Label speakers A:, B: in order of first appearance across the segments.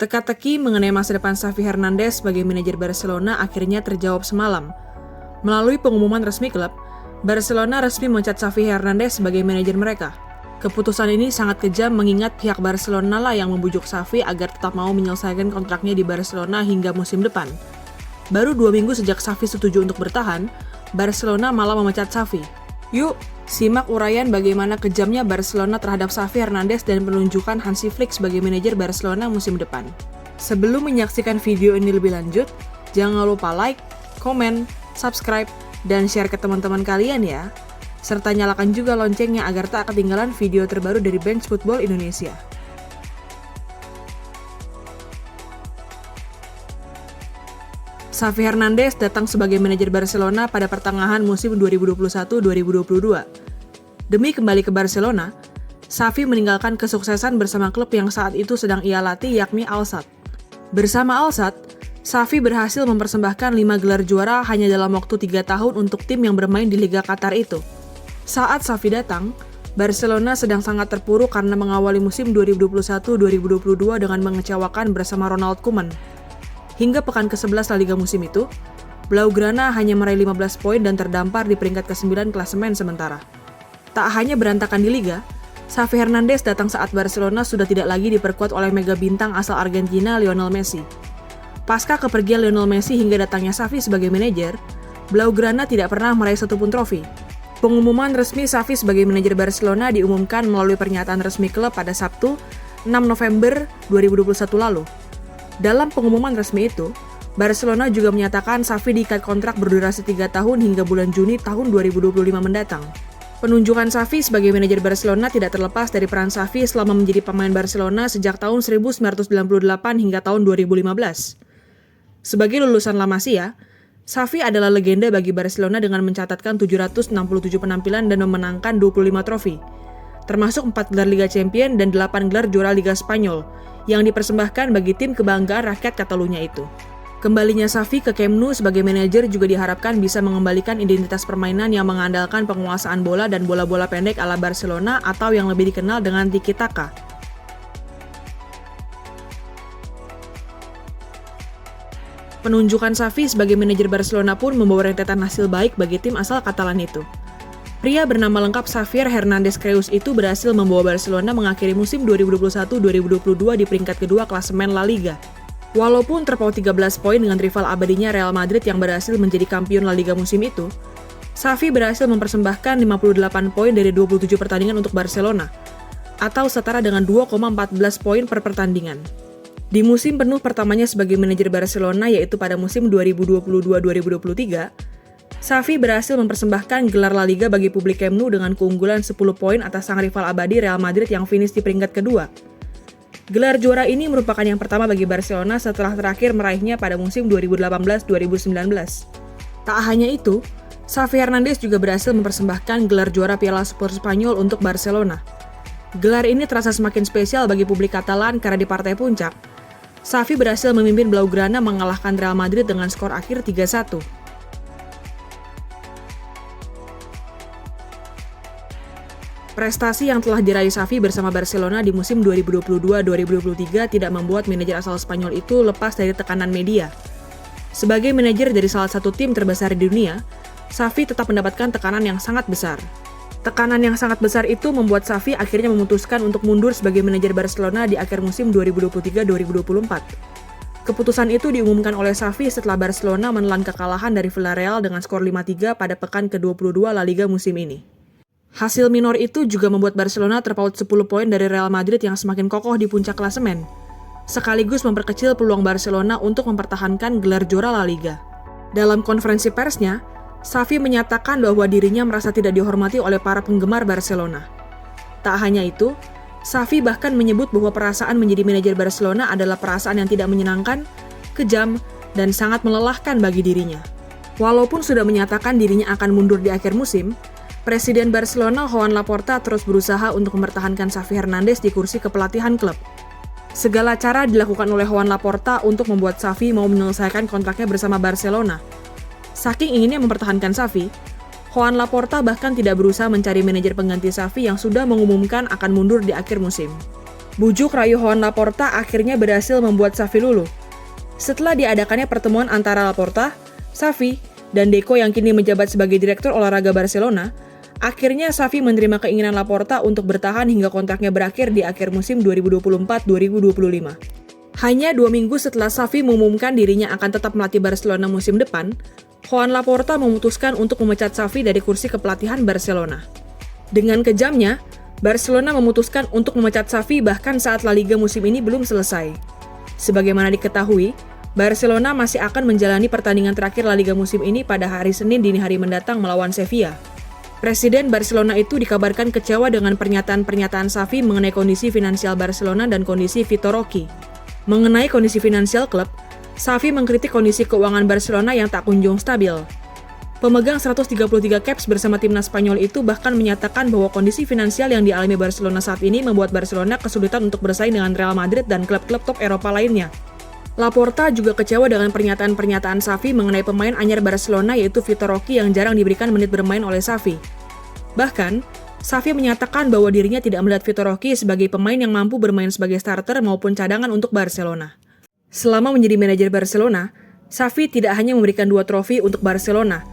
A: Teka-teki mengenai masa depan Xavi Hernandez sebagai manajer Barcelona akhirnya terjawab semalam. Melalui pengumuman resmi klub, Barcelona resmi memecat Xavi Hernandez sebagai manajer mereka. Keputusan ini sangat kejam mengingat pihak Barcelona lah yang membujuk Xavi agar tetap mau menyelesaikan kontraknya di Barcelona hingga musim depan. Baru 2 minggu sejak Xavi setuju untuk bertahan, Barcelona malah memecat Xavi. Yuk, simak uraian bagaimana kejamnya Barcelona terhadap Xavi Hernandez dan penunjukan Hansi Flick sebagai manajer Barcelona musim depan. Sebelum menyaksikan video ini lebih lanjut, jangan lupa like, komen, subscribe, dan share ke teman-teman kalian ya. Serta nyalakan juga loncengnya agar tak ketinggalan video terbaru dari Bench Football Indonesia. Xavi Hernandez datang sebagai manajer Barcelona pada pertengahan musim 2021-2022. Demi kembali ke Barcelona, Xavi meninggalkan kesuksesan bersama klub yang saat itu sedang ia latih yakni Al Sadd. Bersama Al Sadd, Xavi berhasil mempersembahkan 5 gelar juara hanya dalam waktu 3 tahun untuk tim yang bermain di Liga Qatar itu. Saat Xavi datang, Barcelona sedang sangat terpuruk karena mengawali musim 2021-2022 dengan mengecewakan bersama Ronald Koeman. Hingga pekan ke-11 La Liga musim itu, Blaugrana hanya meraih 15 poin dan terdampar di peringkat ke-9 klasemen sementara. Tak hanya berantakan di Liga, Xavi Hernandez datang saat Barcelona sudah tidak lagi diperkuat oleh mega bintang asal Argentina Lionel Messi. Pasca kepergian Lionel Messi hingga datangnya Xavi sebagai manajer, Blaugrana tidak pernah meraih satupun trofi. Pengumuman resmi Xavi sebagai manajer Barcelona diumumkan melalui pernyataan resmi klub pada Sabtu, 6 November 2021 lalu. Dalam pengumuman resmi itu, Barcelona juga menyatakan Xavi diikat kontrak berdurasi 3 tahun hingga bulan Juni tahun 2025 mendatang. Penunjukan Xavi sebagai manajer Barcelona tidak terlepas dari peran Xavi selama menjadi pemain Barcelona sejak tahun 1998 hingga tahun 2015. Sebagai lulusan La Masia, Xavi adalah legenda bagi Barcelona dengan mencatatkan 767 penampilan dan memenangkan 25 trofi, termasuk 4 gelar Liga Champions dan 8 gelar juara Liga Spanyol, yang dipersembahkan bagi tim kebanggaan rakyat Catalunya itu. Kembalinya Xavi ke Camp Nou sebagai manajer juga diharapkan bisa mengembalikan identitas permainan yang mengandalkan penguasaan bola dan bola-bola pendek ala Barcelona atau yang lebih dikenal dengan tiki-taka. Penunjukan Xavi sebagai manajer Barcelona pun membawa rentetan hasil baik bagi tim asal Katalan itu. Pria bernama lengkap Xavier Hernández Creus itu berhasil membawa Barcelona mengakhiri musim 2021-2022 di peringkat kedua klasemen La Liga. Walaupun terpaut 13 poin dengan rival abadinya Real Madrid yang berhasil menjadi kampiun La Liga musim itu, Xavi berhasil mempersembahkan 58 poin dari 27 pertandingan untuk Barcelona, atau setara dengan 2,14 poin per pertandingan. Di musim penuh pertamanya sebagai manajer Barcelona yaitu pada musim 2022-2023, Xavi berhasil mempersembahkan gelar La Liga bagi publik Camp Nou dengan keunggulan 10 poin atas sang rival abadi Real Madrid yang finish di peringkat kedua. Gelar juara ini merupakan yang pertama bagi Barcelona setelah terakhir meraihnya pada musim 2018-2019. Tak hanya itu, Xavi Hernandez juga berhasil mempersembahkan gelar juara Piala Super Spanyol untuk Barcelona. Gelar ini terasa semakin spesial bagi publik Katalan karena di partai puncak, Xavi berhasil memimpin Blaugrana mengalahkan Real Madrid dengan skor akhir 3-1. Prestasi yang telah diraih Xavi bersama Barcelona di musim 2022-2023 tidak membuat manajer asal Spanyol itu lepas dari tekanan media. Sebagai manajer dari salah satu tim terbesar di dunia, Xavi tetap mendapatkan tekanan yang sangat besar. Tekanan yang sangat besar itu membuat Xavi akhirnya memutuskan untuk mundur sebagai manajer Barcelona di akhir musim 2023-2024. Keputusan itu diumumkan oleh Xavi setelah Barcelona menelan kekalahan dari Villarreal dengan skor 5-3 pada pekan ke-22 La Liga musim ini. Hasil minor itu juga membuat Barcelona terpaut 10 poin dari Real Madrid yang semakin kokoh di puncak klasemen, sekaligus memperkecil peluang Barcelona untuk mempertahankan gelar juara La Liga. Dalam konferensi persnya, Xavi menyatakan bahwa dirinya merasa tidak dihormati oleh para penggemar Barcelona. Tak hanya itu, Xavi bahkan menyebut bahwa perasaan menjadi manajer Barcelona adalah perasaan yang tidak menyenangkan, kejam, dan sangat melelahkan bagi dirinya. Walaupun sudah menyatakan dirinya akan mundur di akhir musim, Presiden Barcelona Joan Laporta terus berusaha untuk mempertahankan Xavi Hernandez di kursi kepelatihan klub. Segala cara dilakukan oleh Joan Laporta untuk membuat Xavi mau menyelesaikan kontraknya bersama Barcelona. Saking inginnya mempertahankan Xavi, Joan Laporta bahkan tidak berusaha mencari manajer pengganti Xavi yang sudah mengumumkan akan mundur di akhir musim. Bujuk rayu Joan Laporta akhirnya berhasil membuat Xavi luluh. Setelah diadakannya pertemuan antara Laporta, Xavi, dan Deco yang kini menjabat sebagai direktur olahraga Barcelona, akhirnya Xavi menerima keinginan Laporta untuk bertahan hingga kontraknya berakhir di akhir musim 2024-2025. Hanya 2 minggu setelah Xavi mengumumkan dirinya akan tetap melatih Barcelona musim depan, Joan Laporta memutuskan untuk memecat Xavi dari kursi kepelatihan Barcelona. Dengan kejamnya, Barcelona memutuskan untuk memecat Xavi bahkan saat La Liga musim ini belum selesai. Sebagaimana diketahui, Barcelona masih akan menjalani pertandingan terakhir La Liga musim ini pada hari Senin dini hari mendatang melawan Sevilla. Presiden Barcelona itu dikabarkan kecewa dengan pernyataan-pernyataan Xavi mengenai kondisi finansial Barcelona dan kondisi Vitor Roque. Mengenai kondisi finansial klub, Xavi mengkritik kondisi keuangan Barcelona yang tak kunjung stabil. Pemegang 133 caps bersama timnas Spanyol itu bahkan menyatakan bahwa kondisi finansial yang dialami Barcelona saat ini membuat Barcelona kesulitan untuk bersaing dengan Real Madrid dan klub-klub top Eropa lainnya. Laporta juga kecewa dengan pernyataan-pernyataan Xavi mengenai pemain anyar Barcelona yaitu Vitor Roque yang jarang diberikan menit bermain oleh Xavi. Bahkan, Xavi menyatakan bahwa dirinya tidak melihat Vitor Roque sebagai pemain yang mampu bermain sebagai starter maupun cadangan untuk Barcelona. Selama menjadi manajer Barcelona, Xavi tidak hanya memberikan 2 trofi untuk Barcelona,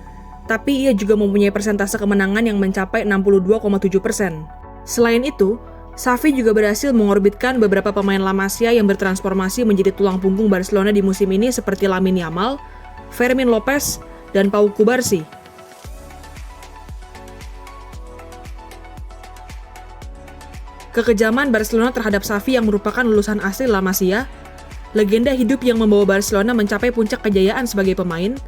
A: tapi ia juga mempunyai persentase kemenangan yang mencapai 62,7%. Selain itu, Xavi juga berhasil mengorbitkan beberapa pemain La Masia yang bertransformasi menjadi tulang punggung Barcelona di musim ini seperti Lamine Yamal, Fermin Lopez, dan Pau Cubarsí. Kekejaman Barcelona terhadap Xavi yang merupakan lulusan asli La Masia, legenda hidup yang membawa Barcelona mencapai puncak kejayaan sebagai pemain,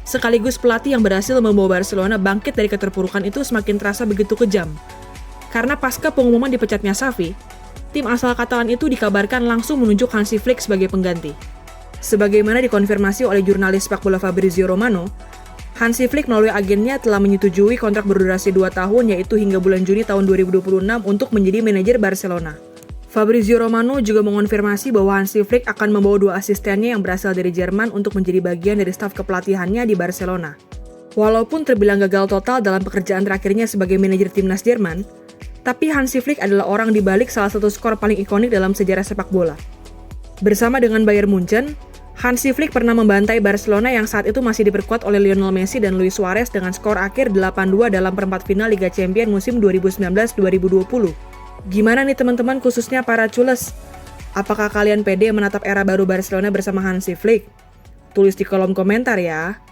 A: sekaligus pelatih yang berhasil membawa Barcelona bangkit dari keterpurukan itu semakin terasa begitu kejam. Karena pasca pengumuman dipecatnya Xavi, tim asal Katalan itu dikabarkan langsung menunjuk Hansi Flick sebagai pengganti. Sebagaimana dikonfirmasi oleh jurnalis sepak bola Fabrizio Romano, Hansi Flick melalui agennya telah menyetujui kontrak berdurasi 2 tahun yaitu hingga bulan Juni tahun 2026 untuk menjadi manajer Barcelona. Fabrizio Romano juga mengonfirmasi bahwa Hansi Flick akan membawa 2 asistennya yang berasal dari Jerman untuk menjadi bagian dari staf kepelatihannya di Barcelona. Walaupun terbilang gagal total dalam pekerjaan terakhirnya sebagai manajer timnas Jerman, tapi Hansi Flick adalah orang di balik salah satu skor paling ikonik dalam sejarah sepak bola. Bersama dengan Bayern Munchen, Hansi Flick pernah membantai Barcelona yang saat itu masih diperkuat oleh Lionel Messi dan Luis Suarez dengan skor akhir 8-2 dalam perempat final Liga Champions musim 2019-2020. Gimana nih teman-teman khususnya para cules? Apakah kalian pede menatap era baru Barcelona bersama Hansi Flick? Tulis di kolom komentar ya.